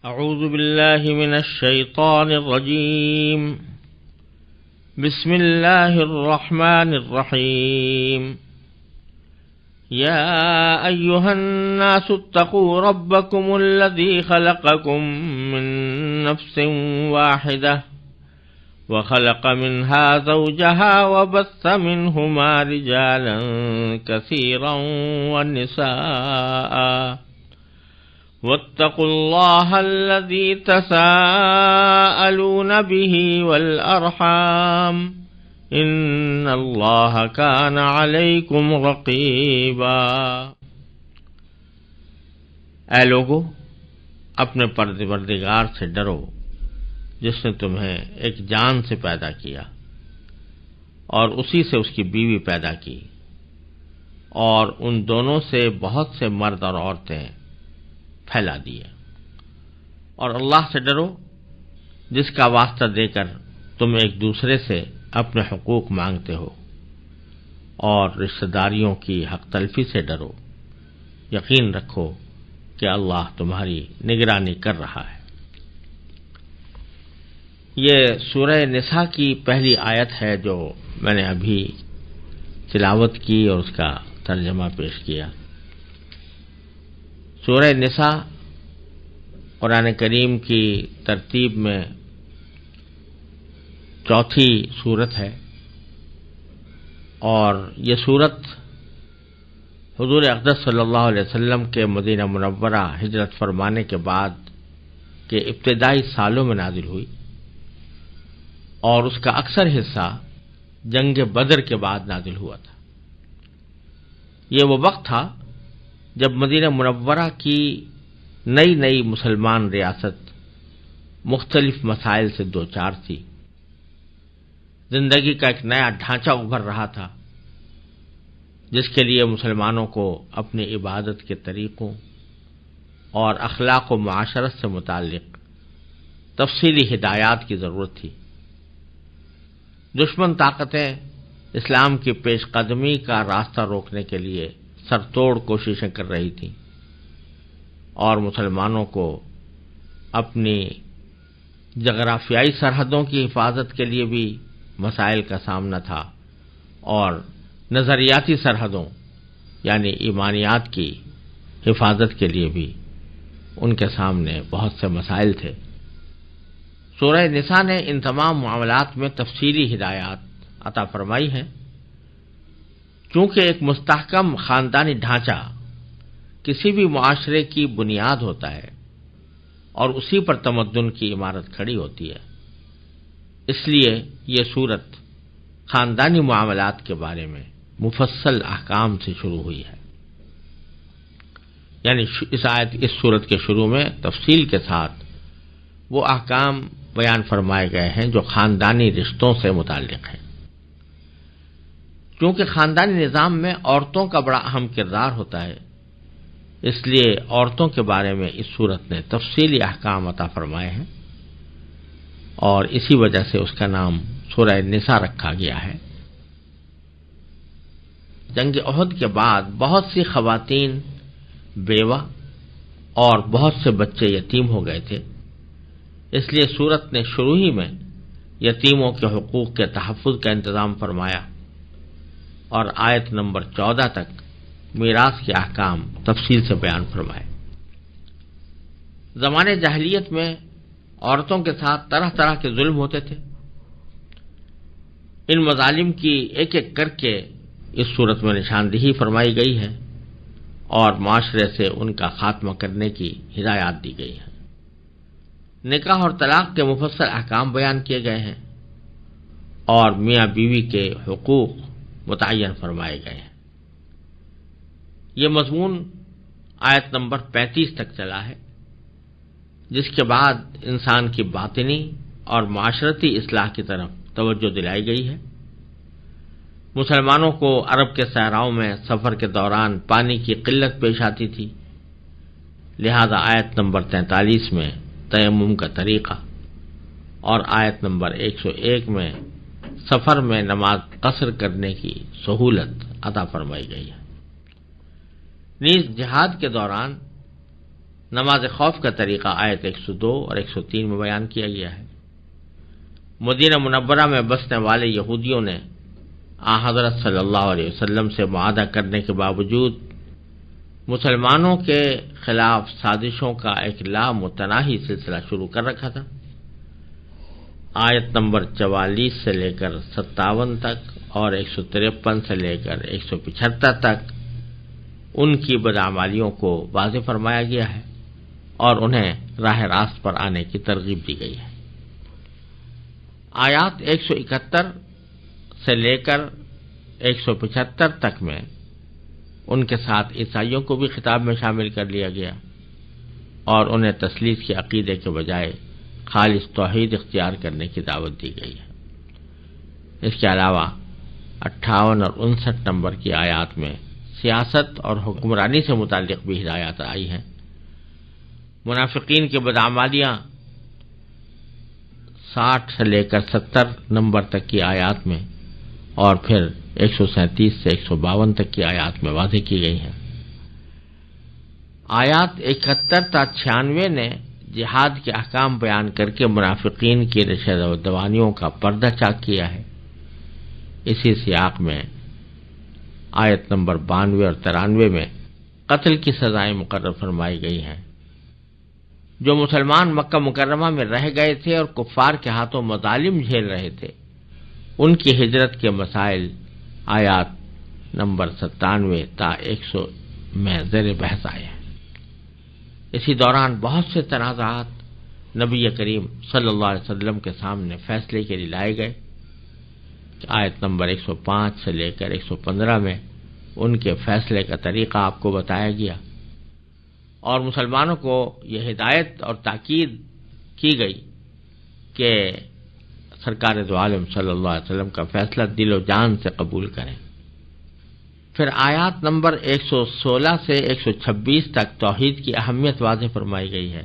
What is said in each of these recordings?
أعوذ بالله من الشيطان الرجيم. بسم الله الرحمن الرحيم. يا أيها الناس اتقوا ربكم الذي خلقكم من نفس واحدة وخلق منها زوجها وبث منهما رجالا كثيرا ونساء واتقوا الله الذي تساءلون به والأرحام إن الله كان عليكم رقيبا. اے لوگو، اپنے پروردگار سے ڈرو جس نے تمہیں ایک جان سے پیدا کیا اور اسی سے اس کی بیوی پیدا کی اور ان دونوں سے بہت سے مرد اور عورتیں پھیلا دیے. اور اللہ سے ڈرو جس کا واسطہ دے کر تم ایک دوسرے سے اپنے حقوق مانگتے ہو، اور رشتہ داریوں کی حق تلفی سے ڈرو. یقین رکھو کہ اللہ تمہاری نگرانی کر رہا ہے. یہ سورہ نساء کی پہلی آیت ہے جو میں نے ابھی تلاوت کی اور اس کا ترجمہ پیش کیا. سورہ نساء قرآن کریم کی ترتیب میں چوتھی سورت ہے، اور یہ سورت حضور اقدس صلی اللہ علیہ وسلم کے مدینہ منورہ ہجرت فرمانے کے بعد کے ابتدائی سالوں میں نازل ہوئی، اور اس کا اکثر حصہ جنگ بدر کے بعد نازل ہوا تھا. یہ وہ وقت تھا جب مدینہ منورہ کی نئی مسلمان ریاست مختلف مسائل سے دوچار تھی. زندگی کا ایک نیا ڈھانچہ ابھر رہا تھا جس کے لیے مسلمانوں کو اپنی عبادت کے طریقوں اور اخلاق و معاشرت سے متعلق تفصیلی ہدایات کی ضرورت تھی. دشمن طاقتیں اسلام کی پیش قدمی کا راستہ روکنے کے لیے سر توڑ کوششیں کر رہی تھیں، اور مسلمانوں کو اپنی جغرافیائی سرحدوں کی حفاظت کے لیے بھی مسائل کا سامنا تھا، اور نظریاتی سرحدوں یعنی ایمانیات کی حفاظت کے لیے بھی ان کے سامنے بہت سے مسائل تھے. سورہ نساء نے ان تمام معاملات میں تفصیلی ہدایات عطا فرمائی ہیں. چونکہ ایک مستحکم خاندانی ڈھانچہ کسی بھی معاشرے کی بنیاد ہوتا ہے اور اسی پر تمدن کی عمارت کھڑی ہوتی ہے، اس لیے یہ سورت خاندانی معاملات کے بارے میں مفصل احکام سے شروع ہوئی ہے. یعنی اس سورت کے شروع میں تفصیل کے ساتھ وہ احکام بیان فرمائے گئے ہیں جو خاندانی رشتوں سے متعلق ہیں. چونکہ خاندانی نظام میں عورتوں کا بڑا اہم کردار ہوتا ہے، اس لیے عورتوں کے بارے میں اس سورت نے تفصیلی احکام عطا فرمائے ہیں، اور اسی وجہ سے اس کا نام سورہ نساء رکھا گیا ہے. جنگ احد کے بعد بہت سی خواتین بیوہ اور بہت سے بچے یتیم ہو گئے تھے، اس لیے سورت نے شروع ہی میں یتیموں کے حقوق کے تحفظ کا انتظام فرمایا، اور آیت نمبر 14 تک میراث کے احکام تفصیل سے بیان فرمائے. زمانے جاہلیت میں عورتوں کے ساتھ طرح طرح کے ظلم ہوتے تھے. ان مظالم کی ایک ایک کر کے اس صورت میں نشاندہی فرمائی گئی ہے، اور معاشرے سے ان کا خاتمہ کرنے کی ہدایات دی گئی ہیں. نکاح اور طلاق کے مفصل احکام بیان کیے گئے ہیں، اور میاں بیوی کے حقوق متعین فرمائے گئے ہیں. یہ مضمون آیت نمبر 35 تک چلا ہے، جس کے بعد انسان کی باطنی اور معاشرتی اصلاح کی طرف توجہ دلائی گئی ہے. مسلمانوں کو عرب کے صحراؤں میں سفر کے دوران پانی کی قلت پیش آتی تھی، لہذا آیت نمبر 43 میں تیمم کا طریقہ، اور آیت نمبر 101 میں سفر میں نماز قصر کرنے کی سہولت عطا فرمائی گئی ہے. نیز جہاد کے دوران نماز خوف کا طریقہ آیت 102 اور 103 میں بیان کیا گیا ہے۔ مدینہ منورہ میں بسنے والے یہودیوں نے حضرت صلی اللہ علیہ وسلم سے معاہدہ کرنے کے باوجود مسلمانوں کے خلاف سازشوں کا ایک لامتناہی سلسلہ شروع کر رکھا تھا۔ آیت نمبر 44 سے لے کر 57 تک اور 153 سے لے کر 175 تک ان کی بدعمالیوں کو واضح فرمایا گیا ہے اور انہیں راہ راست پر آنے کی ترغیب دی گئی ہے۔ آیات 171 سے لے کر 175 تک میں ان کے ساتھ عیسائیوں کو بھی خطاب میں شامل کر لیا گیا اور انہیں تثلیث کے عقیدے کے بجائے خالص توحید اختیار کرنے کی دعوت دی گئی ہے۔ اس کے علاوہ 58 اور 59 نمبر کی آیات میں سیاست اور حکمرانی سے متعلق بھی ہدایات آئی ہیں۔ منافقین کی بدعمالیاں 60 سے لے کر 70 نمبر تک کی آیات میں اور پھر 137 سے 152 تک کی آیات میں واضح کی گئی ہیں۔ آیات 71 تا 96 نے جہاد کے احکام بیان کر کے منافقین کی نشیمنیوں کا پردہ چاک کیا ہے۔ اسی سیاق میں آیت نمبر 92 اور 93 میں قتل کی سزائیں مقرر فرمائی گئی ہیں۔ جو مسلمان مکہ مکرمہ میں رہ گئے تھے اور کفار کے ہاتھوں مظالم جھیل رہے تھے، ان کی ہجرت کے مسائل آیات نمبر 97 تا 100 میں زیر بحث آئے ہیں۔ اسی دوران بہت سے تنازعات نبی کریم صلی اللہ علیہ وسلم کے سامنے فیصلے کے لیے لائے گئے۔ آیت نمبر 105 سے لے کر 115 میں ان کے فیصلے کا طریقہ آپ کو بتایا گیا اور مسلمانوں کو یہ ہدایت اور تاکید کی گئی کہ سرکار دو عالم صلی اللہ علیہ وسلم کا فیصلہ دل و جان سے قبول کریں۔ پھر آیات نمبر 116 سے 126 تک توحید کی اہمیت واضح فرمائی گئی ہے۔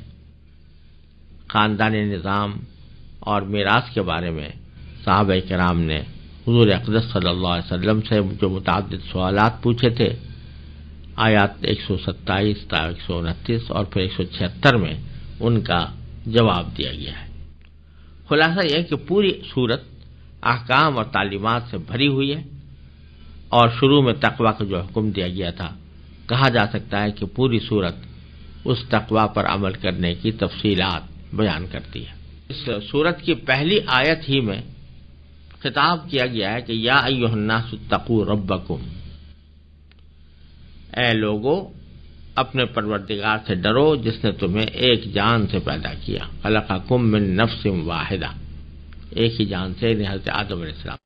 خاندانی نظام اور میراث کے بارے میں صحابہ کرام نے حضور اقدس صلی اللہ علیہ وسلم سے جو متعدد سوالات پوچھے تھے، آیات 127 تا 129 اور پھر 176 میں ان کا جواب دیا گیا ہے۔ خلاصہ یہ کہ پوری سورت احکام اور تعلیمات سے بھری ہوئی ہے اور شروع میں تقوی کا جو حکم دیا گیا تھا، کہا جا سکتا ہے کہ پوری سورت اس تقوی پر عمل کرنے کی تفصیلات بیان کرتی ہے۔ اس سورت کی پہلی آیت ہی میں خطاب کیا گیا ہے کہ یا ایھا الناس اتقوا ربکم، اے لوگو اپنے پروردگار سے ڈرو جس نے تمہیں ایک جان سے پیدا کیا، خلقکم من نفس واحدہ، ایک ہی جان سے حضرت آدم علیہ السلام